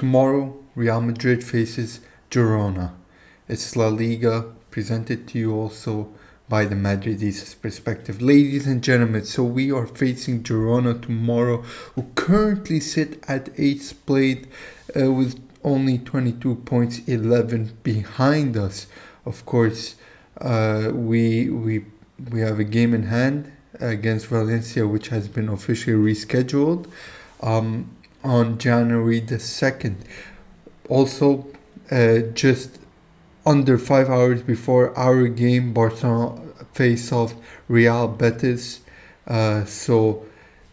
Tomorrow, Real Madrid faces Girona. It's La Liga, presented to you also by the Madridiistas perspective. Ladies and gentlemen, so we are facing Girona tomorrow, who currently sit at 8th place with only 22 points, 11 behind us. Of course, we have a game in hand against Valencia, which has been officially rescheduled on January the 2nd. Also, just under 5 hours before our game, Barcelona face off Real Betis. So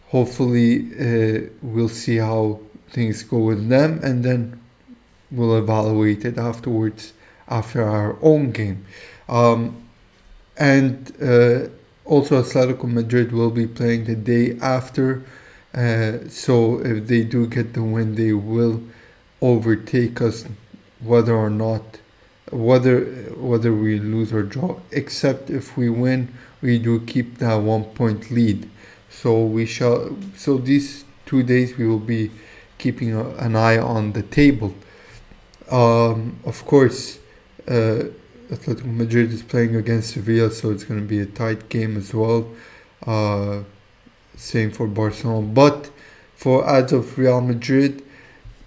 hopefully we'll see how things go with them, and then we'll evaluate it afterwards after our own game. And also Atletico Madrid will be playing the day after. So if they do get the win, they will overtake us, whether or not whether we lose or draw. Except if we win, we do keep that 1 point lead. So these 2 days we will be keeping an eye on the table. Of course, Atletico Madrid is playing against Sevilla, so it's going to be a tight game as well. Same for Barcelona. But as of Real Madrid,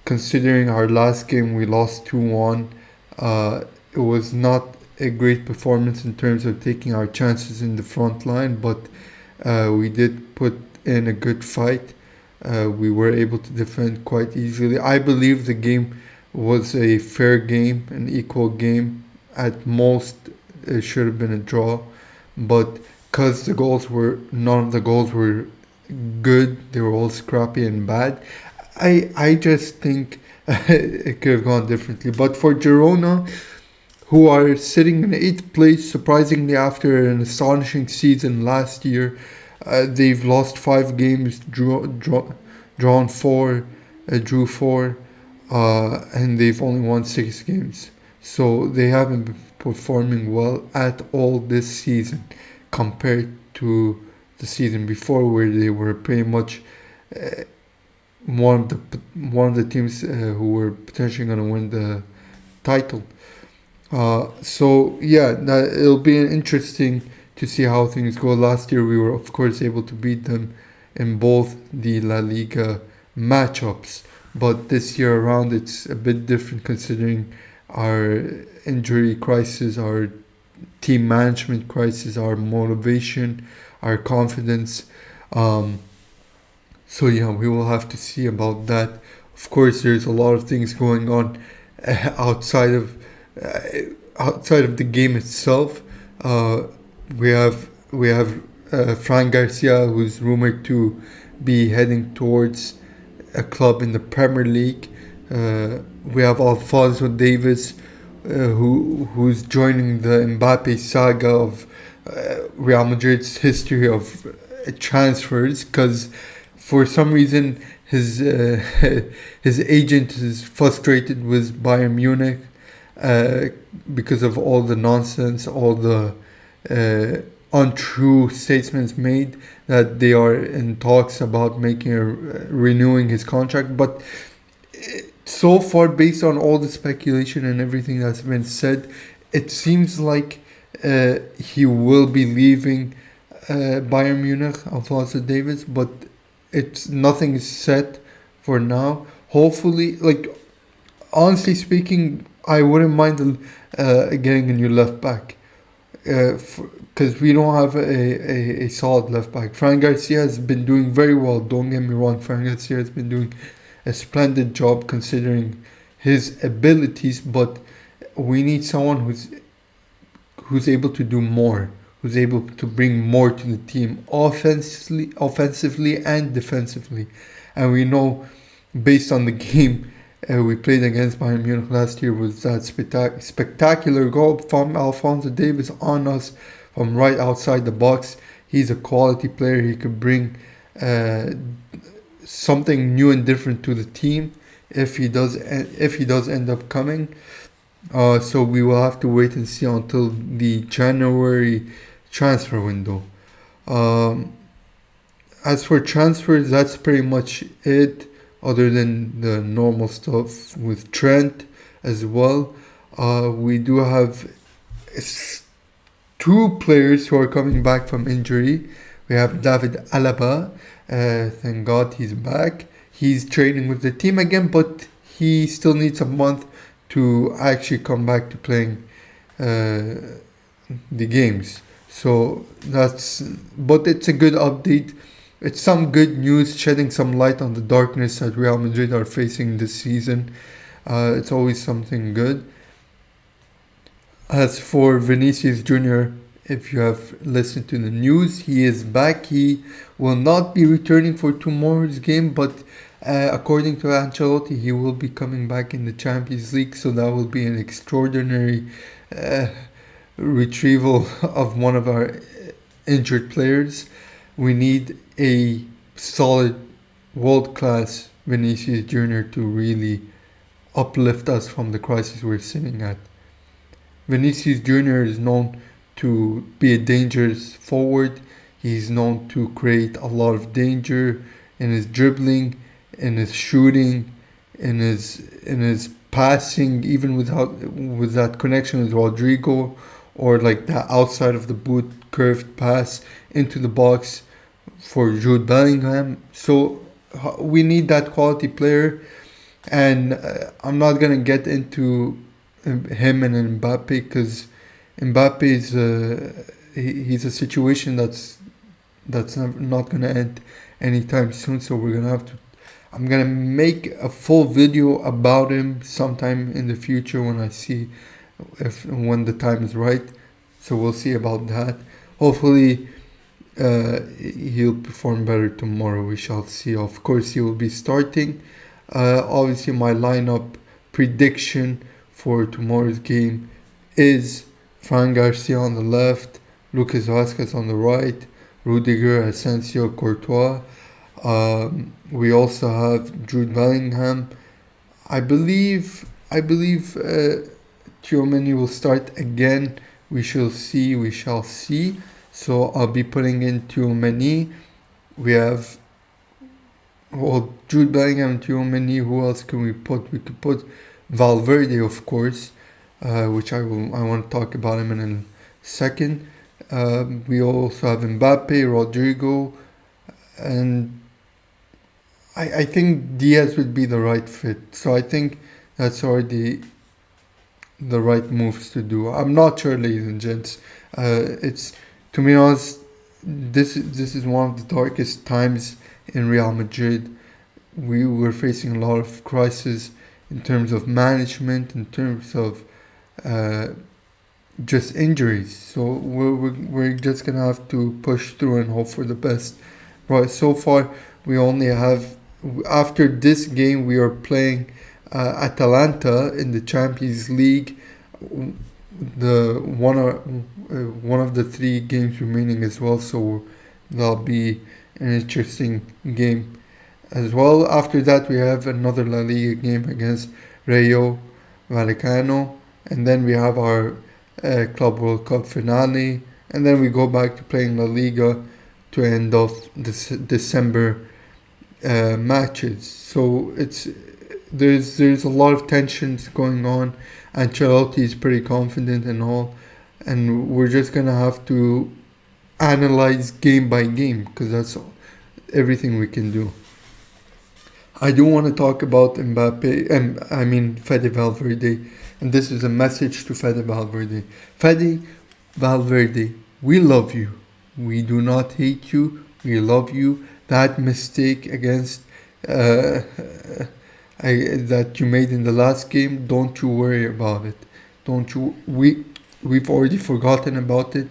considering our last game we lost 2-1, it was not a great performance in terms of taking our chances in the front line, but we did put in a good fight. We were able to defend quite easily. I believe the game was a fair game, an equal game. At most, it should have been a draw, but because none of the goals were good, they were all scrappy and bad. I just think it could have gone differently. But for Girona, who are sitting in 8th place, surprisingly after an astonishing season last year, they've lost 5 games, drawn 4, drew 4, and they've only won 6 games. So they haven't been performing well at all this season compared to the season before, where they were pretty much one of the teams who were potentially going to win the title. It'll be interesting to see how things go. Last year we were of course able to beat them in both the La Liga matchups, but this year around it's a bit different considering our injury crisis, our team management crisis, our motivation, our confidence. We will have to see about that. Of course, there's a lot of things going on outside of the game itself. We have Fran Garcia, who's rumored to be heading towards a club in the Premier League. We have Alphonso Davies, who's joining the Mbappe saga of Real Madrid's history of transfers, because for some reason his agent is frustrated with Bayern Munich because of all the nonsense, all the untrue statements made, that they are in talks about renewing his contract. But so far, based on all the speculation and everything that's been said, it seems like he will be leaving Bayern Munich, Alphonso Davies, but nothing is set for now. Hopefully, honestly speaking, I wouldn't mind getting a new left back, because we don't have a solid left back. Fran Garcia has been doing very well. Don't get me wrong, Fran Garcia has been doing a splendid job considering his abilities, but we need someone who's able to do more, who's able to bring more to the team offensively and defensively. And we know, based on the game we played against Bayern Munich last year, with that spectacular goal from Alphonso Davies on us from right outside the box. He's a quality player. He could bring something new and different to the team if he does end up coming. So we will have to wait and see until the January transfer window. As for transfers, that's pretty much it. other than the normal stuff with Trent as well. We do have two players who are coming back from injury. We have David Alaba. Thank God he's back. He's training with the team again, but he still needs a month to actually come back to playing the games. So but it's a good update. It's some good news, shedding some light on the darkness that Real Madrid are facing this season. It's always something good. As for Vinicius Jr., if you have listened to the news, he is back. He will not be returning for tomorrow's game, but according to Ancelotti, he will be coming back in the Champions League. So that will be an extraordinary retrieval of one of our injured players. We need a solid, world-class Vinicius Jr. to really uplift us from the crisis we're sitting at. Vinicius Jr. is known to be a dangerous forward. He's known to create a lot of danger in his dribbling, in his shooting, in his passing, even with that connection with Rodrigo, or like that outside of the boot curved pass into the box for Jude Bellingham. So we need that quality player, and I'm not gonna get into him and Mbappe, because Mbappe is he's a situation that's not gonna end anytime soon. So we're gonna have to. I'm gonna make a full video about him sometime in the future when I see when the time is right. So we'll see about that. Hopefully he'll perform better tomorrow. We shall see. Of course, he will be starting. Obviously, my lineup prediction for tomorrow's game is Fran Garcia on the left, Lucas Vazquez on the right, Rudiger, Asensio, Courtois. We also have Jude Bellingham. I believe Tchouaméni will start again. We shall see. So I'll be putting in Tchouaméni. We have Jude Bellingham and Tchouaméni. Who else can we put? We could put Valverde, of course, which I want to talk about him in a second. We also have Mbappe, Rodrigo, and I think Diaz would be the right fit. So I think that's already the right moves to do. I'm not sure, ladies and gents. It's, to be honest, this is one of the darkest times in Real Madrid. We were facing a lot of crisis in terms of management, in terms of just injuries. So we're just gonna have to push through and hope for the best. Right. So far, we only have, after this game, we are playing Atalanta in the Champions League. The one of the three games remaining as well. So that'll be an interesting game as well. After that, we have another La Liga game against Rayo Vallecano, and then we have our Club World Cup finale, and then we go back to playing La Liga to end off this December matches. So there's a lot of tensions going on. Ancelotti is pretty confident and all, and we're just gonna have to analyze game by game, because that's everything we can do. I do want to talk about Mbappe, Fede Valverde, and this is a message to Fede Valverde. Fede Valverde, we love you. We do not hate you. We love you. That mistake against that you made in the last game, don't you worry about it. We've already forgotten about it.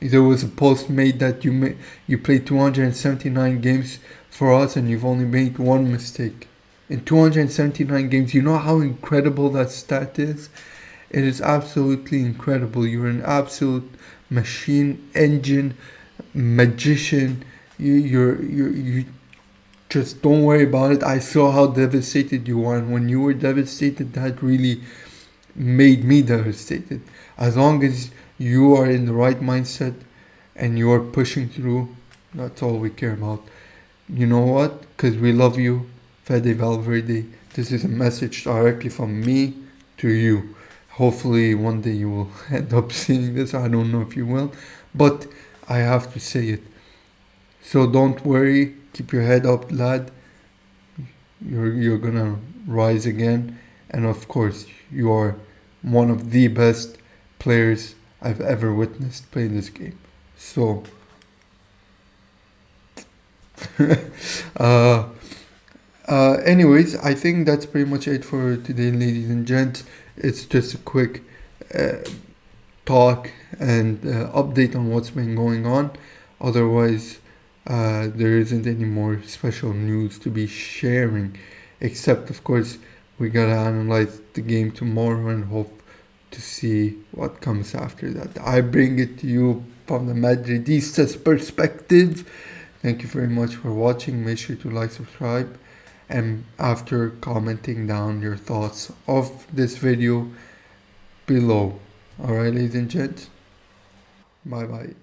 There was a post made that you played 279 games for us and you've only made one mistake. In 279 games, you know how incredible that stat is? It is absolutely incredible. You're an absolute machine, engine, magician. You just don't worry about it. I saw how devastated you are, and when you were devastated, that really made me devastated. As long as you are in the right mindset and you are pushing through, that's all we care about. You know what? Because we love you. Fede Valverde. This is a message directly from me to you. Hopefully one day you will end up seeing this. I don't know if you will, but I have to say it. So don't worry, keep your head up, lad. You're gonna rise again, and of course you are one of the best players I've ever witnessed play this game. So uh, anyways, I think that's pretty much it for today, ladies and gents. It's just a quick uh, talk and update on what's been going on. Otherwise, there isn't any more special news to be sharing, except, of course, we gotta analyze the game tomorrow and hope to see what comes after that. I bring it to you from the Madridiistas perspective. Thank you very much for watching. Make sure to like, subscribe, and after commenting down your thoughts of this video below. Alright, ladies and gents, bye bye.